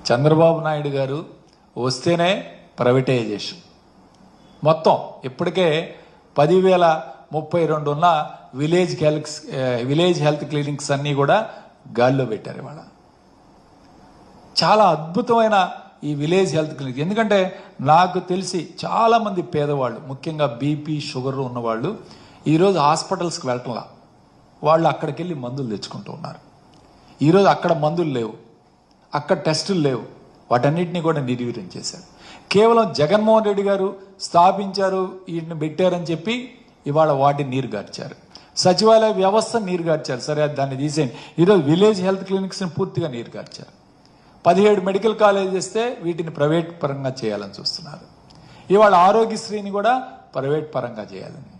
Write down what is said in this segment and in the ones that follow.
చంద్రబాబు నాయుడు గారు వస్తేనే ప్రైవేటైజేషన్ మొత్తం ఇప్పటికే 10,032 ఉన్న విలేజ్ హెల్త్ క్లినిక్స్ అన్నీ కూడా గాల్లో పెట్టారు ఇవాళ. చాలా అద్భుతమైన ఈ విలేజ్ హెల్త్ క్లినిక్. ఎందుకంటే నాకు తెలిసి చాలామంది పేదవాళ్ళు, ముఖ్యంగా బీపీ షుగర్ ఉన్నవాళ్ళు ఈరోజు హాస్పిటల్స్కి వెళ్ళటంలా, వాళ్ళు అక్కడికి వెళ్ళి మందులు తెచ్చుకుంటూ ఉన్నారు. ఈరోజు అక్కడ మందులు లేవు, అక్కడ టెస్టులు లేవు, వాటన్నిటినీ కూడా నిర్వీర్యం చేశారు. కేవలం జగన్మోహన్ రెడ్డి గారు స్థాపించారు, వీటిని పెట్టారని చెప్పి ఇవాళ వాటిని నీరుగార్చారు. సచివాలయ వ్యవస్థ నీరుగార్చారు, సరే దాన్ని తీసేయండి. ఈరోజు విలేజ్ హెల్త్ క్లినిక్స్ని పూర్తిగా నీరుగార్చారు. 17 మెడికల్ కాలేజ్ చేస్తే వీటిని ప్రైవేట్ పరంగా చేయాలని చూస్తున్నారు. ఇవాళ ఆరోగ్యశ్రీని కూడా ప్రైవేట్ పరంగా చేయాలని,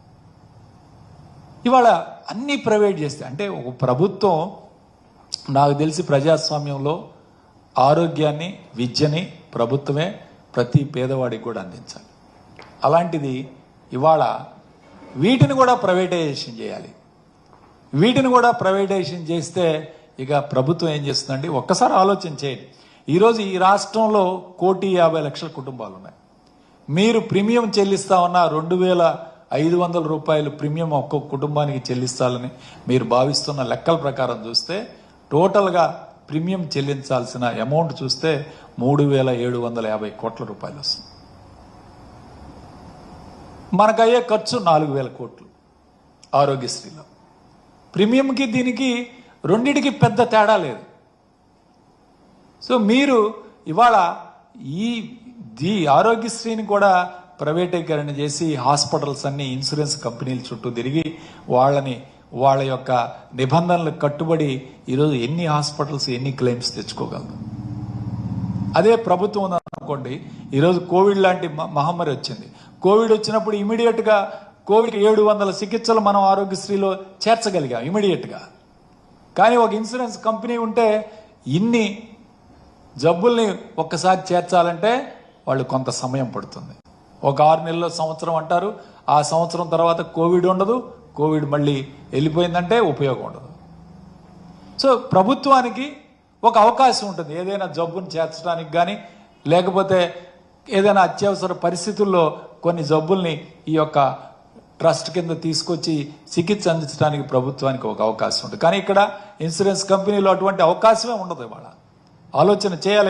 ఇవాళ అన్ని ప్రైవేట్ చేస్తే అంటే ఒక ప్రభుత్వం, నాకు తెలిసి ప్రజాస్వామ్యంలో ఆరోగ్యాన్ని విద్యని ప్రభుత్వమే ప్రతి పేదవాడికి కూడా అందించాలి. అలాంటిది ఇవాళ వీటిని కూడా ప్రైవేటైజేషన్ చేయాలి. వీటిని కూడా ప్రైవేటైజేషన్ చేస్తే ఇక ప్రభుత్వం ఏం చేస్తుందండి, ఒక్కసారి ఆలోచన చేయండి. ఈరోజు ఈ రాష్ట్రంలో 1,50,00,000 కుటుంబాలు ఉన్నాయి. మీరు ప్రీమియం చెల్లిస్తా ఉన్న 2,500 రూపాయలు ప్రీమియం ఒక్కొక్క కుటుంబానికి చెల్లిస్తాలని మీరు భావిస్తున్న లెక్కల ప్రకారం చూస్తే టోటల్గా ప్రీమియం చెల్లించాల్సిన అమౌంట్ చూస్తే 3,750 కోట్ల రూపాయలు వస్తుంది. మనకయ్యే ఖర్చు 4,000 కోట్లు ఆరోగ్యశ్రీలో. ప్రీమియంకి దీనికి రెండిటికి పెద్ద తేడా లేదు. సో మీరు ఇవాళ ఈ ఆరోగ్యశ్రీని కూడా ప్రైవేటీకరణ చేసి హాస్పిటల్స్ అన్ని ఇన్సూరెన్స్ కంపెనీల చుట్టూ తిరిగి వాళ్ళ యొక్క నిబంధనలకు కట్టుబడి ఈరోజు ఎన్ని హాస్పిటల్స్ ఎన్ని క్లెయిమ్స్ తెచ్చుకోగలదు. అదే ప్రభుత్వం ఉందనుకోండి, ఈరోజు కోవిడ్ లాంటి మహమ్మారి వచ్చింది. కోవిడ్ వచ్చినప్పుడు ఇమీడియట్గా కోవిడ్కి 700 చికిత్సలు మనం ఆరోగ్యశ్రీలో చేర్చగలిగాం ఇమీడియట్గా. కానీ ఒక ఇన్సూరెన్స్ కంపెనీ ఉంటే ఇన్ని జబ్బుల్ని ఒక్కసారి చేర్చాలంటే వాళ్ళు కొంత సమయం పడుతుంది. ఒక 6 నెలల్లో సంవత్సరం అంటారు. ఆ సంవత్సరం తర్వాత కోవిడ్ ఉండదు, కోవిడ్ మళ్ళీ వెళ్ళిపోయిందంటే ఉపయోగం ఉండదు. సో ప్రభుత్వానికి ఒక అవకాశం ఉంటుంది ఏదైనా జబ్బును చేర్చడానికి కానీ, లేకపోతే ఏదైనా అత్యవసర పరిస్థితుల్లో కొన్ని జబ్బుల్ని ఈ యొక్క ట్రస్ట్ కింద తీసుకొచ్చి చికిత్స అందించడానికి ప్రభుత్వానికి ఒక అవకాశం ఉంటుంది. కానీ ఇక్కడ ఇన్సూరెన్స్ కంపెనీలో అటువంటి అవకాశమే ఉండదు. ఇవాళ ఆలోచన చేయాలి.